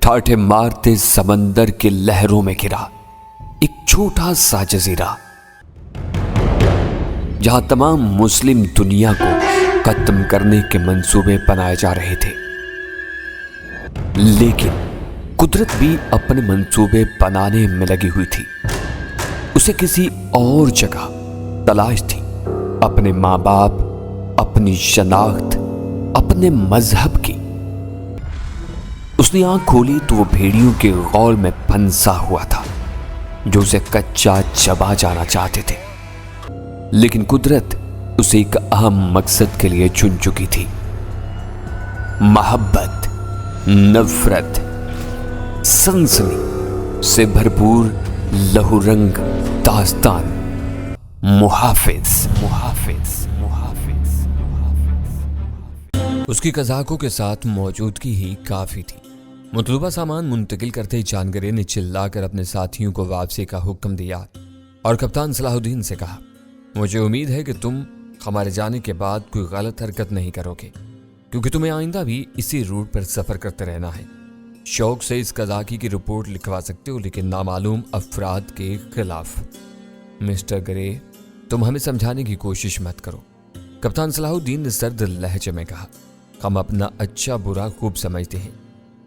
ٹھاٹھے مارتے سمندر کے لہروں میں گرا ایک چھوٹا سا جزیرہ، جہاں تمام مسلم دنیا کو ختم کرنے کے منصوبے بنائے جا رہے تھے۔ لیکن قدرت بھی اپنے منصوبے بنانے میں لگی ہوئی تھی۔ اسے کسی اور جگہ تلاش تھی، اپنے ماں باپ، اپنی شناخت، اپنے مذہب کی۔ اس نے آنکھ کھولی تو وہ بھیڑیوں کے غول میں پھنسا ہوا تھا جو اسے کچا چبا جانا چاہتے تھے۔ لیکن قدرت اسے ایک اہم مقصد کے لیے چن چکی تھی، محبت، نفرت، سنسنی سے بھرپور لہو رنگ داستان۔ محافظ۔ اس کی قزاقوں کے ساتھ موجودگی ہی کافی تھی۔ مطلوبہ سامان منتقل کرتے ہی چاندگرے نے چلا کر اپنے ساتھیوں کو واپسی کا حکم دیا اور کپتان صلاح الدین سے کہا، مجھے امید ہے کہ تم ہمارے جانے کے بعد کوئی غلط حرکت نہیں کرو گے، کیونکہ تمہیں آئندہ بھی اسی روٹ پر سفر کرتے رہنا ہے۔ شوق سے اس قزاقی کی رپورٹ لکھوا سکتے ہو، لیکن نامعلوم افراد کے خلاف۔ مسٹر گرے، تم ہمیں سمجھانے کی کوشش مت کرو، کپتان صلاح الدین نے سرد لہجے میں کہا۔ ہم اپنا اچھا برا خوب سمجھتے ہیں،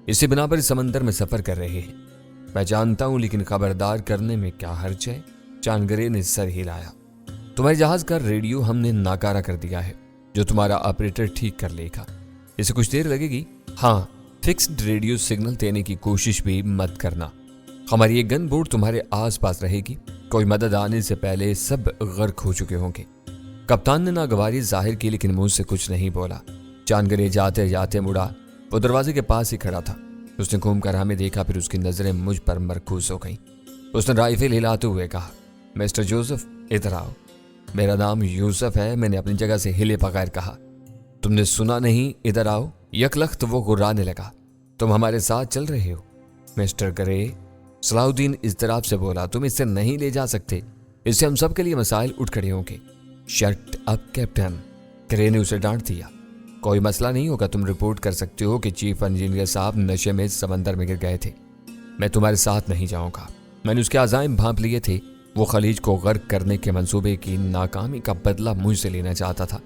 اسی بنا پر سمندر میں سفر کر رہے ہیں۔ میں جانتا ہوں، لیکن خبردار کرنے میں کیا حرج ہے؟ چاندگرے نے سر ہلایا۔ تمہارے جہاز کا ریڈیو ہم نے ناکارہ کر دیا ہے، جو تمہارا آپریٹر ٹھیک کر لے گا۔ اسے کچھ دیر لگے گی۔ ہاں، فکسڈ ریڈیو سگنل دینے کی کوشش بھی مت کرنا۔ ہماری ایک گن بوٹ تمہارے آس پاس رہے گی، کوئی مدد آنے سے پہلے سب غرق ہو چکے ہوں گے۔ کپتان نے ناگواری ظاہر کی، لیکن منہ سے کچھ نہیں بولا۔ چاندگرے جاتے جاتے مڑا، وہ دروازے کے پاس ہی کھڑا تھا۔ اس نے گھوم کر ہمیں دیکھا، پھر اس کی نظریں مجھ پر مرکوز ہو گئیں۔ اس نے رائفل ہلاتے ہوئے کہا، مسٹر جوزف، ادھر آؤ۔ میرا نام یوسف ہے، میں نے اپنی جگہ سے ہلے بغیر کہا۔ تم نے سنا نہیں؟ ادھر آؤ۔ یکلخت وہ غرانے لگا۔ تم ہمارے ساتھ چل رہے ہو؟ مسٹر گرے، صلاح الدین اضطراب سے بولا، تم اسے نہیں لے جا سکتے، اس سے ہم سب کے لیے مسائل اٹھ کھڑے ہوں گے۔ شٹ اپ کیپٹن، گرے نے اسے ڈانٹ دیا۔ کوئی مسئلہ نہیں ہوگا، تم رپورٹ کر سکتے ہو کہ چیف انجینئر صاحب نشے میں سمندر میں گر گئے تھے۔ میں تمہارے ساتھ نہیں جاؤں گا۔ میں نے اس کے عزائم بھانپ لیے تھے۔ وہ خلیج کو غرق کرنے کے منصوبے کی ناکامی کا بدلہ مجھ سے لینا چاہتا تھا،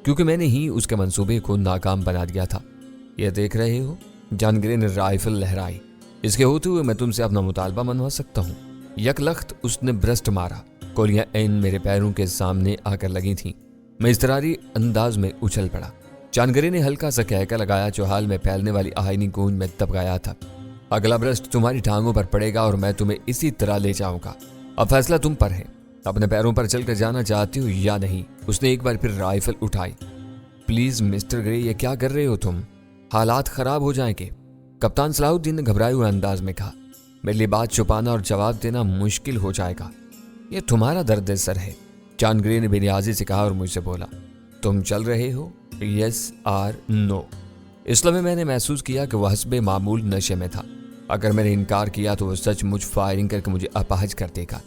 کیونکہ میں نے ہی اس کے منصوبے کو ناکام بنا دیا تھا۔ یہ دیکھ رہے ہو؟ چاندگرے نے رائفل لہرائی۔ اس کے ہوتے ہوئے میں تم سے اپنا مطالبہ منوا سکتا ہوں۔ یکلخت اس نے برسٹ مارا۔ گولیاں عین میرے پیروں کے سامنے آ کر لگی تھیں۔ میں اضطراری انداز میں اچھل پڑا۔ چاندگرے نے ہلکا سا کہکا لگایا جو حال میں پھیلنے والی آہنی گونج میں دب گیا تھا۔ اگلا برسٹ تمہاری ٹانگوں پر پڑے گا اور میں تمہیں اسی طرح لے جاؤں گا۔ اب فیصلہ تم پر ہے، اپنے پیروں پر چل کر جانا چاہتی ہو یا نہیں؟ اس نے ایک بار پھر رائفل اٹھائی۔ پلیز مسٹر گرے، یہ کیا کر رہے ہو تم؟ حالات خراب ہو جائیں گے، کپتان صلاح الدین نے گھبرائے ہوئے انداز میں کہا۔ میرے لیے بات چھپانا اور جواب دینا مشکل ہو جائے گا۔ یہ تمہارا درد سر ہے، چاندگرے نے بے نیازی سے کہا اور مجھ سے بولا، تم چل رہے ہو؟ یس آر نو؟ اس لمحے میں نے محسوس کیا کہ وہ حسب معمول نشے میں تھا۔ اگر میں نے انکار کیا تو وہ سچ مجھ فائرنگ کر کے مجھے اپاہج کر دے گا۔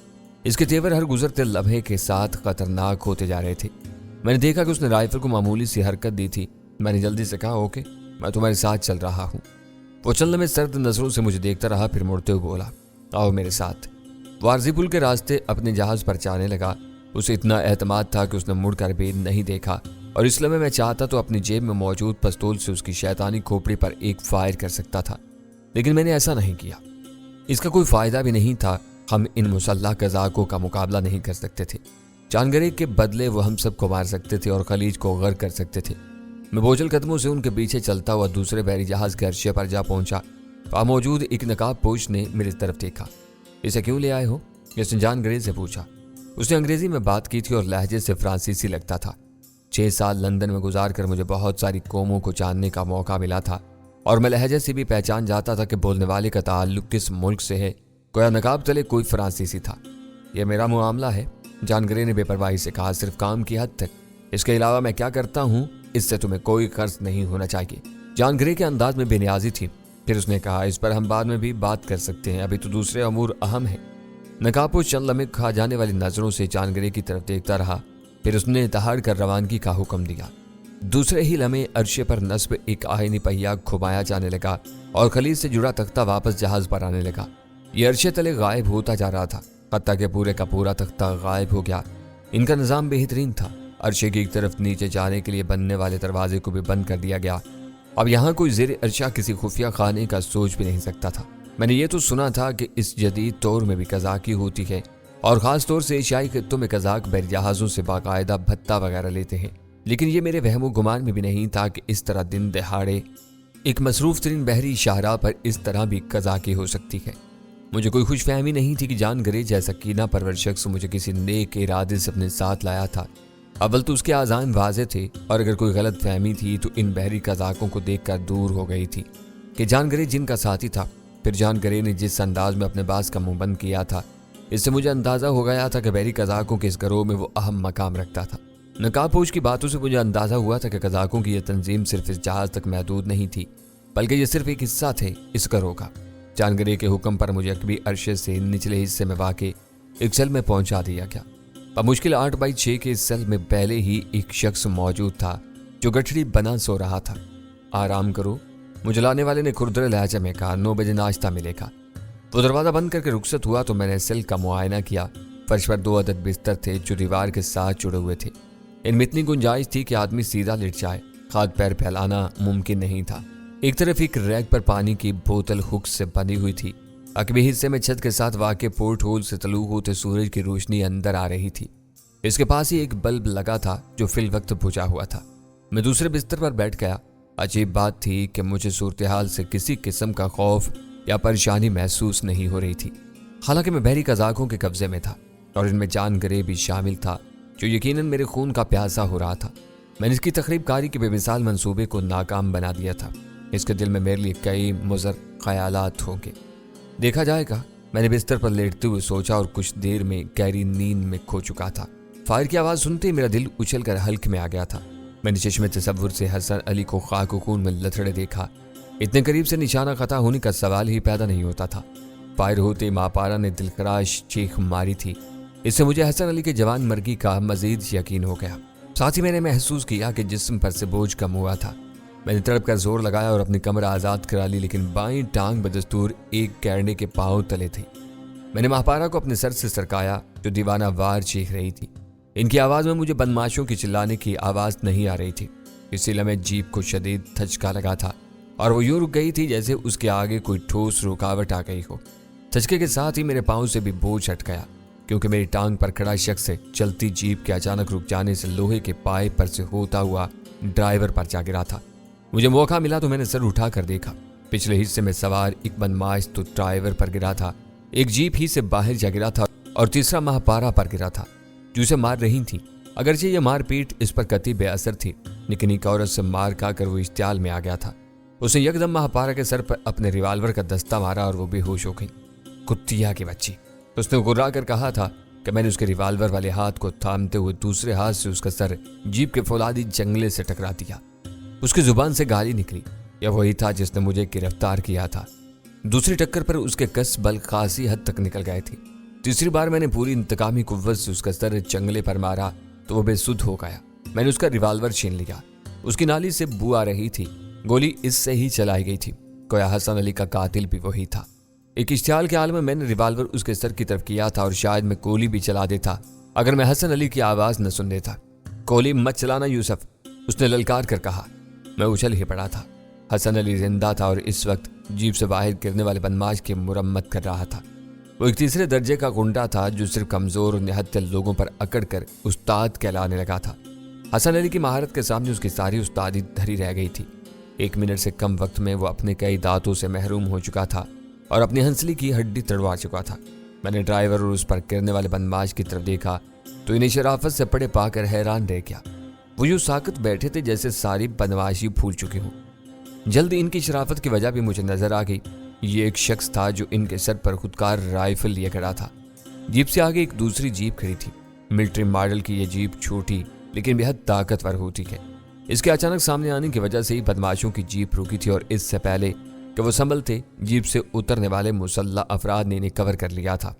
اس کے تیور ہر گزرتے لمحے کے ساتھ خطرناک ہوتے جا رہے تھے۔ میں نے دیکھا کہ اس نے رائفل کو معمولی سی حرکت دی تھی۔ میں نے جلدی سے کہا، اوکے، میں تمہارے ساتھ چل رہا ہوں۔ وہ چند لمحے سرد نظروں سے مجھے دیکھتا رہا، پھر مڑتے ہوئے بولا، آؤ میرے ساتھ۔ وہ عارضی پل کے راستے اپنے جہاز پر جانے لگا۔ اسے اتنا اعتماد تھا کہ اس نے مڑ کر بھی نہیں دیکھا، اور اس لمحے میں چاہتا تو اپنی جیب میں موجود پستول سے اس کی شیطانی کھوپڑی پر ایک فائر کر سکتا تھا، لیکن میں نے ایسا نہیں کیا۔ اس کا کوئی فائدہ بھی نہیں تھا، ہم ان مسلح قزاقوں کا مقابلہ نہیں کر سکتے تھے۔ چاندگرے کے بدلے وہ ہم سب کو مار سکتے تھے اور خلیج کو غرق کر سکتے تھے۔ میں بوجھل قدموں سے ان کے پیچھے چلتا ہوا دوسرے بحری جہاز کے عرصے پر جا پہنچا۔ وہاں موجود ایک نقاب پوش نے میری طرف دیکھا۔ اسے کیوں لے آئے ہو؟ اس نے چاندگرے سے پوچھا۔ اس نے انگریزی میں بات کی تھی اور لہجے سے فرانسیسی لگتا تھا۔ 6 سال لندن میں گزار کر مجھے بہت ساری قوموں کو جاننے کا موقع ملا تھا، اور میں لہجے سے بھی پہچان جاتا تھا کہ بولنے والے کا تعلق کس ملک سے ہے۔ کوئی نقاب تلے کوئی فرانسیسی تھا۔ یہ میرا معاملہ ہے، چاندگرے نے بے پرواہی سے کہا، صرف کام کی حد تک۔ اس کے علاوہ میں کیا کرتا ہوں اس سے تمہیں کوئی قرض نہیں ہونا چاہیے۔ چاندگرے کے انداز میں بے نیازی تھی۔ پھر اس نے کہا، اس پر ہم بعد میں بھی بات کر سکتے ہیں، ابھی تو دوسرے امور اہم ہیں۔ نقابپوش چند لمحے کھا جانے والی نظروں سے چاندگرے کی طرف دیکھتا رہا، پھر اس نے دہاڑ کر روانگی کا حکم دیا۔ दूसरे ही लम्हे अर्शे पर नस्ब एक आयनी पहिया घुमाया जाने लगा और खलीज से जुड़ा तख्ता वापस जहाज पर आने लगा। ये अर्शे तले गायब होता जा रहा था, हत्ता के पूरे का पूरा तख्ता गायब हो गया। इनका निज़ाम बेहतरीन था। अर्शे की एक तरफ नीचे जाने के लिए बनने वाले दरवाजे को भी बंद कर दिया गया। अब यहाँ कोई ज़ेर अर्शा किसी खुफिया खाने का सोच भी नहीं सकता था। मैंने ये तो सुना था कि इस जदीद दौर में भी कज़ाकी होती है और ख़ास तौर से एशियाई खित्तों में कज़ाक बहरी जहाज़ों से बाकायदा भत्ता वगैरह लेते हैं, लेकिन ये मेरे वहमो गुमान में भी नहीं था कि इस तरह दिन दहाड़े एक मसरूफ़ तरीन बहरी शाहराह पर इस तरह भी कज़ाकी हो सकती है। मुझे कोई खुशफहमी नहीं थी कि जान गरे जैसा कीना परवर शख्स मुझे किसी नेक इरादे से अपने साथ लाया था। अव्वल तो उसके आज़ान वाज़े थे और अगर कोई गलत फहमी थी तो इन बहरी कज़ाकों को देख कर दूर हो गई थी कि जान गरे जिनका साथी था। फिर जान गरे ने जिस अंदाज में अपने बास का मुंह बंद किया था, इससे मुझे अंदाज़ा हो गया था कि बहरी कज़ाकों के इस गिरोह में वो अहम मकाम रखता था। नकाबपोश की बातों से मुझे अंदाज़ा हुआ था कि कज़ाकों की यह तंजीम सिर्फ इस जहाज़ तक महदूद नहीं थी, बल्कि ये सिर्फ एक हिस्सा थे इस गिरोह का। जान गरे के हुक्म पर मुझे अकबी अर्शे से निचले हिस्से में वाक़े एक सेल में पहुंचा दिया गया। अब मुश्किल 8x6 के इस सेल में पहले ही एक शख्स मौजूद था जो गठड़ी बना सो रहा था। आराम करो, मुझे लाने वाले ने खुरदरे लहजे में कहा। 9 बजे नाश्ता मिलेगा। वो दरवाज़ा बंद करके रुखसत हुआ तो मैंने सेल का मुआयना किया। फर्श पर 2 अदद बिस्तर थे जो दीवार के साथ जुड़े हुए थे। इनमें इतनी गुंजाइश थी कि आदमी सीधा लेट जाए, हाथ पैर फैलाना मुमकिन नहीं था। एक तरफ एक रैक पर पानी की बोतल हुक से बंधी हुई थी। अकबी हिस्से में छत के साथ वाक़े पोर्ट होल से तलू होते सूरज की रोशनी अंदर आ रही थी। इसके पास ही एक बल्ब लगा था जो फिल वक्त बुझा हुआ था। मैं दूसरे बिस्तर पर बैठ गया। अजीब बात थी कि मुझे सूरत हाल से किसी किस्म का खौफ या परेशानी महसूस नहीं हो रही थी। हालांकि मैं बहरी कज़ाकों के कब्जे में था और इनमें जान गरे भी शामिल था जो यकीनन मेरे खून का प्यासा हो रहा था। मैंने इसकी तकरीब कारी के बेमिसाल मंसूबे को नाकाम बना दिया था। इसके दिल में मेरे लिए कई मुज़र ख्यालात होंगे। देखा जाएगा, मैंने बिस्तर पर लेटते हुए सोचा और कुछ देर में गहरी नींद में खो चुका था। फायर की आवाज़ सुनते ही मेरा दिल उछल कर हल्क में आ गया था। मैंने चश्मे तसव्वुर से हसन अली को खाक खून में लथड़े देखा। इतने करीब से निशाना खता होने का सवाल ही पैदा नहीं होता था। फायर होते मापारा ने दिलखराश चीख मारी थी। इससे मुझे हसन अली के जवान मर्गी का मजीद यकीन हो गया। साथ ही मैंने महसूस किया कि जिस्म पर से बोझ कम हुआ था। मैंने तड़प कर जोर लगाया और अपनी कमर आज़ाद करा ली, लेकिन बाईं टांग बदस्तूर एक कैरने के पाँव तले थी। मैंने महापारा को अपने सर से सरकाया जो दीवाना वार चीख रही थी। इनकी आवाज़ में मुझे बदमाशों की चिल्लाने की आवाज़ नहीं आ रही थी। इसी लम्हे जीप को शदीद धचका लगा था और वो यूं रुक गई थी जैसे उसके आगे कोई ठोस रुकावट आ गई हो। धचके के साथ ही मेरे पाँव से भी बोझ हट गया, क्योंकि मेरी टांग पर खड़ा शख्स से चलती जीप के अचानक रुक जाने से लोहे के पाइप पर से होता हुआ ड्राइवर पर जा गिरा था। मुझे मौका मिला तो मैंने सर उठा कर देखा। पिछले हिस्से में सवार एक बदमाश तो ड्राइवर पर गिरा था, एक जीप ही से बाहर जा गिरा था और तीसरा महापारा पर गिरा था जो उसे मार रही थी। अगरचे ये मारपीट इस पर कतई बेअसर थी, लेकिन एक औरत से मार खाकर वो इश्तियाल में आ गया था। उसने यकदम महापारा के सर पर अपने रिवाल्वर का दस्ता मारा और वो बेहोश हो गई। कुत्तिया की बच्ची, उसने गुर्रा कर कहा था कि मैंने उसके रिवाल्वर वाले हाथ को थामते हुए दूसरे हाथ से उसका सर जीप के फौलादी जंगले से टकरा दिया। उसकी जुबान से गाली निकली। यह वही था जिसने मुझे गिरफ्तार किया था। दूसरी टक्कर पर उसके कस बल खासी हद तक निकल गए थे। तीसरी बार मैंने पूरी इंतकामी कुव्वत से उसका सर जंगले पर मारा तो वो बेसुध हो गया। मैंने उसका रिवाल्वर छीन लिया। उसकी नाली से बू आ रही थी। गोली इससे ही चलाई गई थी। गोया हसन अली का कातिल भी वही था। एक इश्तियाल के हाल में मैंने रिवाल्वर उसके सर की तरफ किया था और शायद मैं गोली भी चला देता अगर मैं हसन अली की आवाज़ न सुन लेता। गोली मत चलाना यूसुफ, उसने ललकार कर कहा। मैं उछल ही पड़ा था। हसन अली जिंदा था और इस वक्त जीप से बाहर गिरने वाले बदमाश की मुरम्मत कर रहा था। वो एक तीसरे दर्जे का गुंडा था जो सिर्फ कमज़ोर और निहत्ते लोगों पर अकड़ कर उस्ताद कहलाने लगा था। हसन अली की महारत के सामने उसकी सारी उस्तादी धरी रह गई थी। 1 मिनट से कम वक्त में वो अपने कई दांतों से महरूम हो चुका था और अपनी हंसली की हड्डी तड़वा चुका था। मैंने ड्राइवर और उस पर गिरने वाले बदमाश की तरफ देखा तो इन्हें शराफत से पड़े पाकर हैरान रह गया। वो यूं साकत बैठे थे जैसे सारी बदमाशी भूल चुके हों। जल्द इनकी शराफत की वजह भी मुझे नजर आ गई। ये एक शख्स था जो इनके सर पर खुदकार राइफल लिए खड़ा था। जीप से आगे एक दूसरी जीप खड़ी थी। मिलिट्री मॉडल की यह जीप छोटी लेकिन बेहद ताकतवर होती है। इसके अचानक सामने आने की वजह से ही बदमाशों की जीप रुकी थी और इससे पहले कि वो संभलते जीप से उतरने वाले मुसल्ला अफराद ने इन्हें कवर कर लिया था।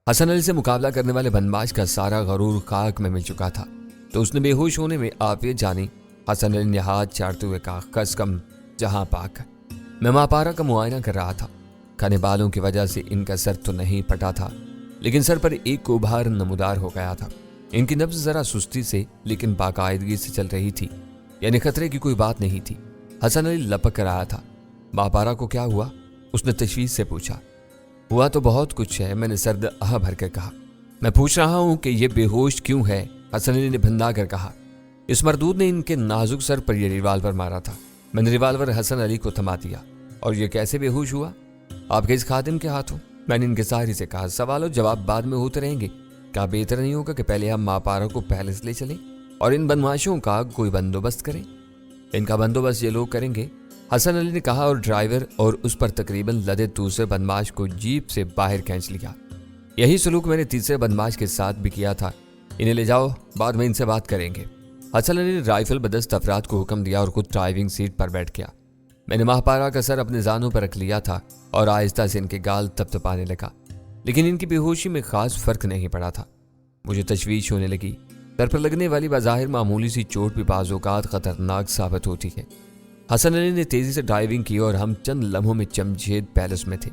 हसन अली से मुकाबला करने वाले बदमाश का सारा गरूर खाक में मिल चुका था तो उसने बेहोश होने में आफियत जानी हसन अली ने हाथ चाटते हुए कहा, कसम जहां पाक। मैं महापारा का मुआयना कर रहा था। घने बालों की वजह से इनका सर तो नहीं फटा था, लेकिन सर पर एक उभार नमूदार हो गया था। इनकी नब्ज जरा सुस्ती से लेकिन बाकायदगी से चल रही थी, यानी खतरे की कोई बात नहीं थी। हसन अली लपक कर आया था। महापारा को क्या हुआ? उसने तशवीश से पूछा। हुआ तो बहुत कुछ है, मैंने सर्द आह भर कर कहा। मैं पूछ रहा हूं कि ये बेहोश क्यों है? हसन अली ने भंदा कर कहा। इस मरदूद ने इनके नाजुक सर पर यह रिवाल्वर मारा था। मैंने रिवाल्वर हसन अली को थमा दिया। और ये कैसे बेहोश हुआ? आपके इस खादिम के हाथों। मैंने इनके साहरी से कहा, सवालों जवाब बाद में होते रहेंगे, क्या बेहतर नहीं होगा कि पहले हम महापारा को पैलेस ले चलें और इन बदमाशों का कोई बंदोबस्त करें? इनका बंदोबस्त ये लोग करेंगे, हसन अली ने कहा, और ड्राइवर और उस पर तकरीबन लदे दूसरे बदमाश को जीप से बाहर खींच लिया। यही सलूक मैंने तीसरे बदमाश के साथ भी किया था। इन्हें ले जाओ, बाद में इनसे बात करेंगे। हसन अली ने राइफल बदस्त अफराद को हुक्म दिया और खुद ड्राइविंग सीट पर बैठ गया। मैंने महापारा का सर अपने जानों पर रख लिया था और आहिस्ता से इनके गाल तपतपाने लगा, लेकिन इनकी बेहोशी में खास फर्क नहीं पड़ा था। मुझे तशवीश होने लगी। सर पर लगने वाली बज़ाहिर मामूली सी चोट भी बाज़ औक़ात खतरनाक साबित होती है। हसन अली ने तेजी से ड्राइविंग की और हम चंद लम्हों में चमचेद पैलेस में थे।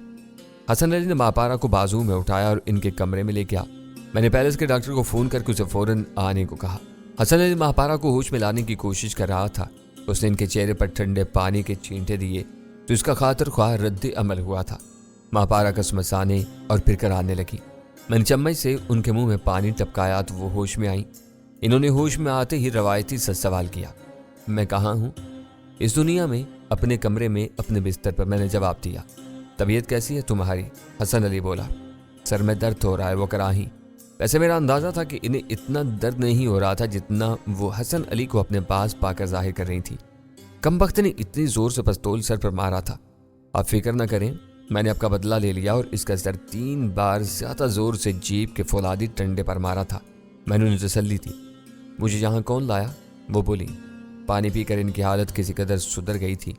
हसन अली ने महापारा को बाजू में उठाया और इनके कमरे में ले गया। मैंने पैलेस के डॉक्टर को फ़ोन करके उसे फ़ौरन आने को कहा। हसन अली महापारा को होश में लाने की कोशिश कर रहा था। उसने इनके चेहरे पर ठंडे पानी के छींटे दिए तो इसका खातिर ख्वाह रद्द अमल हुआ था। महापारा कसमसाने और फिर कराने लगी। मैंने चम्मच से उनके मुंह में पानी टपकाया तो वो होश में आई। इन्होंने होश में आते ही रवायती सच सवाल किया, मैं कहाँ हूँ? इस दुनिया में, अपने कमरे में, अपने बिस्तर पर। मैंने जवाब दिया। तबीयत कैसी है तुम्हारी? हसन अली बोला, सर में दर्द हो रहा है। वो कराही। वैसे मेरा अंदाजा था कि इन्हें इतना दर्द नहीं हो रहा था जितना वो हसन अली को अपने पास पाकर जाहिर कर रही थी। कमबख्त ने इतनी जोर से पिस्तौल सर पर मारा था। आप फिक्र न करें, मैंने आपका बदला ले लिया और इसका सर 3 बार ज्यादा जोर से जीप के फौलादी टंडे पर मारा था। मैंने उन्हें तसल्ली दी। मुझे यहाँ कौन लाया? वो बोली। पानी पीकर इनकी हालत किसी कदर सुधर गई थी।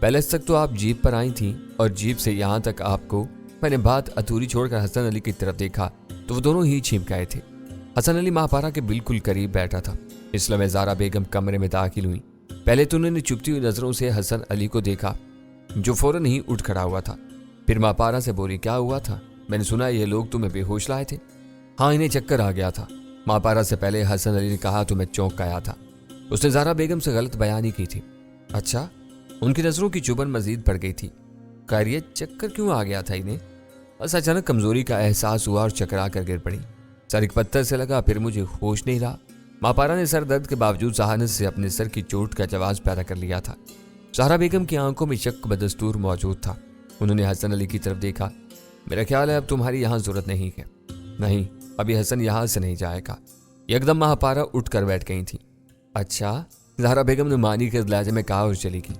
पैलेस तक तो आप जीप पर आई थी और जीप से यहाँ तक आपको। मैंने बात अधूरी छोड़कर हसन अली की तरफ देखा तो वो दोनों ही छिप गए थे। हसन अली महापारा के बिल्कुल करीब बैठा था। इसलिए मैं ज़ारा बेगम कमरे में दाखिल हुई। पहले तो उन्होंने चुभती हुई नजरों से हसन अली को देखा जो फौरन ही उठ खड़ा हुआ था। फिर महापारा से बोली, क्या हुआ था? मैंने सुना ये लोग तुम्हें बेहोश लाए थे। हाँ, इन्हें चक्कर आ गया था। महापारा से पहले हसन अली ने कहा तो मैं चौंक गया था। उसने ज़ारा बेगम से गलत बयानी की थी। अच्छा? उनकी नजरों की चुभन मजीद बढ़ गई थी। खैर ये चक्कर क्यों आ गया था इन्हें? बस अचानक कमजोरी का एहसास हुआ और चकरा कर गिर पड़ी। सर एक पत्थर से लगा, फिर मुझे होश नहीं रहा। महापारा ने सर दर्द के बावजूद जहानत से अपने सर की चोट का जवाब पैदा कर लिया था। ज़ाहरा बेगम की आंखों में शक बदस्तूर मौजूद था। उन्होंने हसन अली की तरफ देखा। मेरा ख्याल है अब तुम्हारी यहाँ जरूरत नहीं है। नहीं, अभी हसन यहाँ से नहीं जाएगा। एकदम महापारा उठ कर बैठ गई थी। अच्छा? ज़ाहरा बेगम ने मानी के लहजे में कहा और चली गई।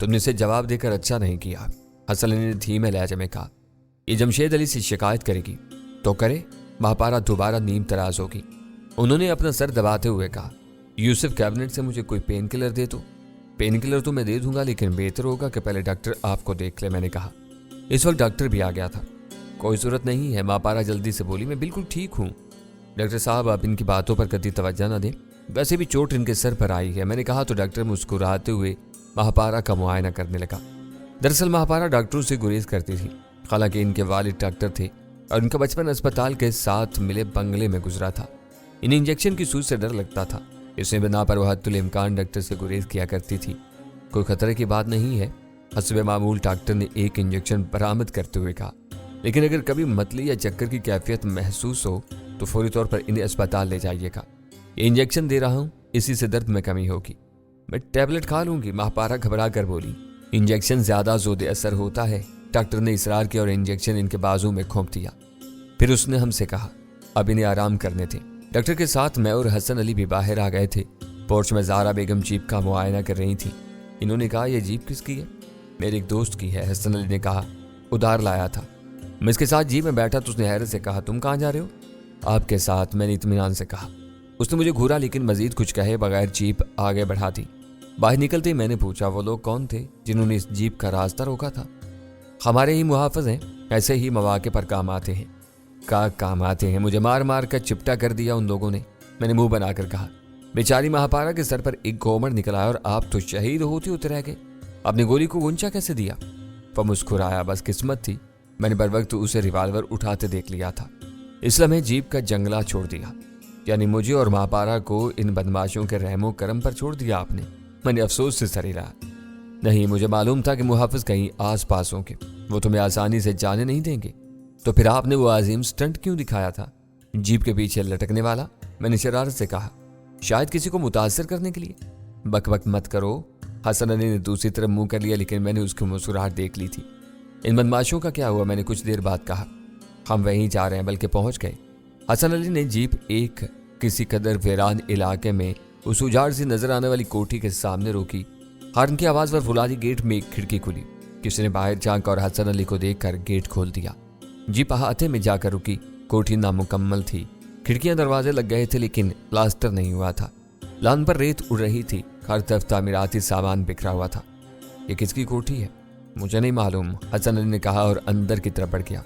तुमने इसे जवाब देकर अच्छा नहीं किया। हसन अली ने धीमे लहजे में कहा। ये जमशेद अली से शिकायत करेगी तो करे। महापारा दोबारा नीम तराज होगी। उन्होंने अपना सर दबाते हुए कहा, यूसुफ कैबिनेट से मुझे कोई पेन किलर दे दो। पेन किलर तो मैं दे दूंगा, लेकिन बेहतर होगा कि पहले डॉक्टर आपको देख ले। मैंने कहा। इस वक्त डॉक्टर भी आ गया था। कोई जरूरत नहीं है, महापारा जल्दी से बोली, मैं बिल्कुल ठीक हूँ। डॉक्टर साहब आप इनकी बातों पर कभी तवज्जो न दें, वैसे भी चोट इनके सर पर आई है। मैंने कहा तो डॉक्टर मुस्कुराते हुए महापारा का मुआयना करने लगा। दरअसल महापारा डॉक्टरों से गुरेज करती थी। हालांकि इनके वालिद डॉक्टर थे और इनका बचपन अस्पताल के साथ मिले बंगले में गुजरा था। इन्हें इंजेक्शन की सूज से डर लगता था, इसमें बिना परवाहतुल इम्कान डॉक्टर से गुरेज किया करती थी। कोई खतरे की बात नहीं है, हस्बे मामूल डॉक्टर ने एक इंजेक्शन बरामद करते हुए कहा। लेकिन अगर कभी मतली या चक्कर की कैफियत महसूस हो तो फौरी तौर पर इन्हें अस्पताल ले जाइएगा। ये इंजेक्शन दे रहा हूँ, इसी से दर्द में कमी होगी। मैं टैबलेट खा लूंगी, महापारा घबरा कर बोली। इंजेक्शन ज्यादा जोदे असर होता है। डॉक्टर ने इसरार किया और इंजेक्शन इनके बाजू में घोंप दिया। फिर उसने हमसे कहा अब इन्हें आराम करने थे। डॉक्टर के साथ मैं और हसन अली भी बाहर आ गए थे। पोर्च में ज़ाहरा बेगम जीप का मुआयना कर रही थी। इन्होंने कहा यह जीप किसकी है? मेरे एक दोस्त की है, हसन अली ने कहा। उधार लाया था। मैं इसके साथ जीप में बैठा तो उसने हैरत से कहा, तुम कहाँ जा रहे हो? आपके साथ, मैंने इत्मीनान से कहा। उसने मुझे घूरा लेकिन मजीद कुछ कहे बगैर जीप आगे बढ़ा दी। बाहर निकलते ही मैंने पूछा वो लोग कौन थे जिन्होंने इस जीप का रास्ता रोका था? हमारे ही मुहाफ़िज़ हैं, ऐसे ही मौके पर काम आते हैं। काम आते हैं? मुझे मार मार कर चिपटा कर दिया उन लोगों ने। मैंने मुंह बनाकर कहा। बेचारी महापारा के सर पर एक गोमड़ निकल आया और आप तो शहीद होते होते रह गए। आपने गोली को गुंचा कैसे दिया? वह मुस्कुराया। बस किस्मत थी, मैंने बर वक्त उसे रिवाल्वर उठाते देख लिया था। इस लम्हे जीप का जंगला छोड़ दिया। यानी मुझे और महापारा को इन बदमाशों के रहमो करम पर छोड़ दिया आपने। मैंने अफसोस से सर हिलाया। नहीं, मुझे मालूम था कि मुहाफिज कहीं आस पास होंगे, वो तुम्हें आसानी से जाने नहीं देंगे। तो फिर आपने वो अजीम स्टंट क्यों दिखाया था, जीप के पीछे लटकने वाला? मैंने शरारत से कहा। शायद किसी को मुतासर करने के लिए। बक बक मत करो। हसन अली ने दूसरी तरफ मुंह कर लिया, लेकिन मैंने उसकी मुस्कुराहट देख ली थी। इन बदमाशों का क्या हुआ? मैंने कुछ देर बाद कहा। हम वहीं जा रहे हैं, बल्कि पहुंच गए। हसन अली ने जीप एक किसी कदर वीरान इलाके में उस उजाड़ सी नजर आने वाली कोठी के सामने रोकी। हॉर्न की आवाज पर फुलादी गेट में एक खिड़की खुली। किसी ने बाहर झांका और हसन अली को देखकर गेट खोल दिया। जीप अहाते में जाकर रुकी। कोठी नामुकम्मल थी। खिड़कियां दरवाजे लग गए थे, लेकिन प्लास्टर नहीं हुआ था। लान पर रेत उड़ रही थी। हर तरफ तामीराती सामान बिखरा हुआ था। ये किसकी कोठी है? मुझे नहीं मालूम, हसन अली ने कहा और अंदर की तरफ बढ़ गया।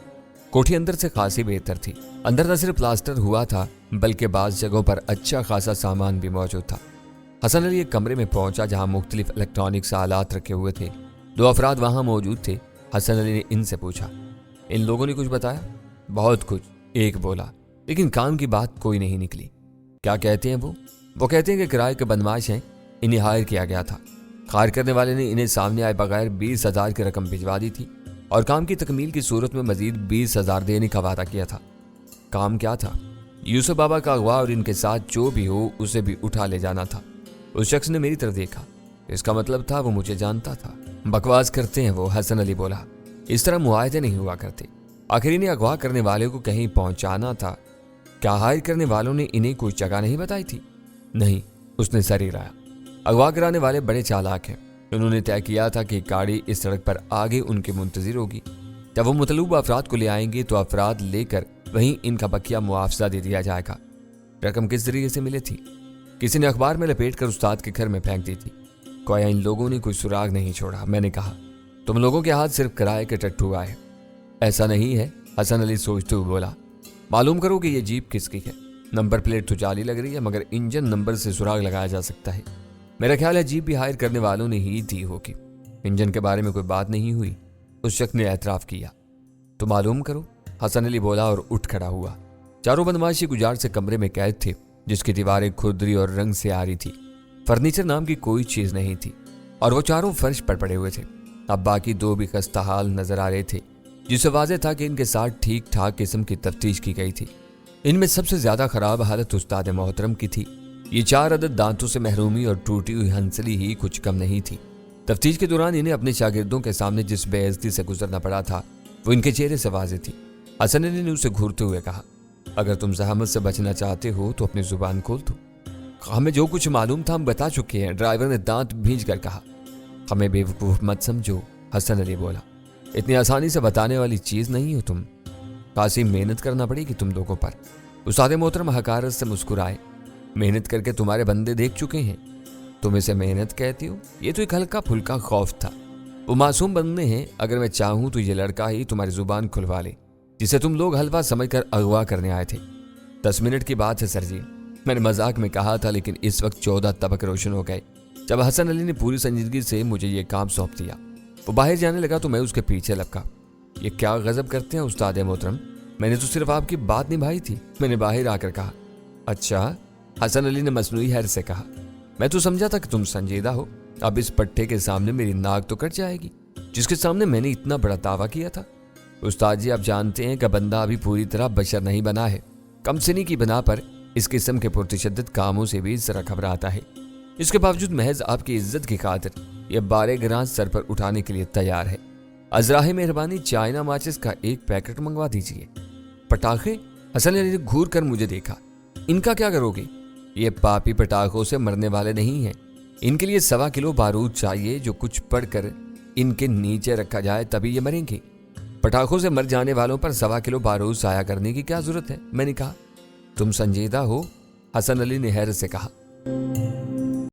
कोठी अंदर से खासी बेहतर थी। अंदर न सिर्फ प्लास्टर हुआ था, बल्कि बाज़ जगहों पर अच्छा खासा सामान भी मौजूद था। हसन अली एक कमरे में पहुंचा जहां मुख्तलिफ इलेक्ट्रॉनिक्स आलात रखे हुए थे। 2 अफराद वहां मौजूद थे। हसन अली ने इनसे पूछा, इन लोगों ने कुछ बताया? बहुत कुछ, एक बोला, लेकिन काम की बात कोई नहीं निकली। क्या कहते हैं वो कहते हैं कि किराए के बदमाश हैं, इन्हें हायर किया गया था। हायर करने वाले ने इन्हें सामने आए बगैर 20,000 की रकम भिजवा दी थी और काम की तकमील की सूरत में मजीद 20,000 देने का वादा किया था। काम क्या था? यूसुफ बाबा का अगवा और इनके साथ जो भी हो उसे भी उठा ले जाना था। उस शख्स ने मेरी तरफ देखा। इसका मतलब था वो मुझे जानता था। बकवास करते हैं वो, हसन अली बोला। इस तरह मुआहदे नहीं हुआ करते। आखिर इन्हें अगवा करने वाले को कहीं पहुंचाना था। क्या हायर करने वालों ने इन्हें कोई जगह नहीं बताई थी? नहीं, उसने सर हिलाया। अगवा कराने वाले बड़े चालाक हैं। उन्होंने तय किया था कि गाड़ी इस सड़क पर आगे उनके मुंतजिर होगी। जब वो मतलूबा अफराद को ले आएंगे तो अफराद लेकर वहीं इनका बकिया मुआवजा दे दिया जाएगा। रकम किस जरिए से मिली थी? किसी ने अखबार में लपेट कर उस्ताद के घर में फेंक दी थी। कोया इन लोगों ने कोई सुराग नहीं छोड़ा। मैंने कहा, तुम लोगों के हाथ सिर्फ किराए के टट्टू आए। ऐसा नहीं है, हसन अली सोचते हुए बोला। मालूम करो कि ये जीप किसकी है। नंबर प्लेट तो जाली लग रही है, मगर इंजन नंबर से सुराग लगाया जा सकता है। मेरा ख्याल है जीप भी हायर करने वालों ने ही दी होगी। इंजन के बारे में कोई बात नहीं हुई, उस शख्स ने एतराफ किया। तो मालूम करो, हसन अली बोला और उठ खड़ा हुआ। चारों बदमाशी गुजार से कमरे में कैद थे, जिसकी दीवारें खुरदरी और रंग से आ रही थी। फर्नीचर नाम की कोई चीज नहीं थी और वो चारों फर्श पर पड़े हुए थे। अब बाकी 2 भी खस्ताहाल नजर आ रहे थे, जिससे वाज़ेह था कि इनके साथ ठीक ठाक किस्म की तफ्तीश की गई थी। इनमें सबसे ज्यादा खराब हालत उस्ताद मोहतरम की थी। ये 4 अदद दांतों से महरूमी और टूटी हुई हंसली ही कुछ कम नहीं थी। तफ्तीश के दौरान इन्हें अपने शागिर्दों के सामने जिस बेइज्जती से गुजरना पड़ा था, वो इनके चेहरे से वाज़ेह थी। हसन अली ने उसे घूरते हुए कहा, अगर तुम जहमत से बचना चाहते हो तो अपनी जुबान खोल दो। हमें जो कुछ मालूम था हम बता चुके हैं, ड्राइवर ने दांत भींच कर कहा। हमें बेवकूफ मत समझो, हसन अली बोला। इतनी आसानी से बताने वाली चीज नहीं हो तुम। खासी मेहनत करना पड़ेगी तुम लोगों पर। उस्ताद मोहतरम हकारत से मुस्कुराए। मेहनत करके तुम्हारे बंदे देख चुके हैं। तुम इसे मेहनत कहती हो? ये तो एक हल्का फुल्का खौफ था। वो मासूम बंदे हैं। अगर मैं चाहूं तो ये लड़का ही तुम्हारी जुबान खुलवा ले, जिसे तुम लोग हलवा समझकर अगवा करने आए थे। 10 मिनट की बात है सर जी, मैंने मजाक में कहा था, लेकिन इस वक्त 14 तबक रोशन हो गए जब हसन अली ने पूरी संजीदगी से मुझे ये काम सौंप दिया। वो बाहर जाने लगा तो मैं उसके पीछे लपका। ये क्या गजब करते हैं उस्ताद मोहतरम, मैंने तो सिर्फ आपकी बात निभाई थी। मैंने बाहर आकर कहा। अच्छा, हसन अली ने मसनूई हैर से कहा। मैं तो समझा था कि तुम संजीदा हो। अब इस पट्टे के सामने मेरी नाक तो कट जाएगी, जिसके सामने मैंने इतना बड़ा दावा किया था। उस्ताद जी, आप जानते हैं कि बंदा अभी पूरी तरह बशर नहीं बना है। कम सिनी की बिना पर इस किस्म के पुरतशद्दद कामों से भी जरा घबराता है। इसके बावजूद महज आपकी इज्जत की खातिर यह 12 ग्रां सर पर उठाने के लिए तैयार है। अजराहे मेहरबानी चाइना माचिस का 1 पैकेट मंगवा दीजिए। पटाखे? हसन अली ने घूर कर मुझे देखा। इनका क्या करोगे? ये पापी पटाखों से मरने वाले नहीं हैं। इनके लिए 1.25 किलो बारूद चाहिए, जो कुछ पड़कर इनके नीचे रखा जाए तभी ये मरेंगे। पटाखों से मर जाने वालों पर 1.25 किलो बारूद साया करने की क्या जरूरत है? मैंने कहा। तुम संजीदा हो, हसन अली ने हैरत से कहा।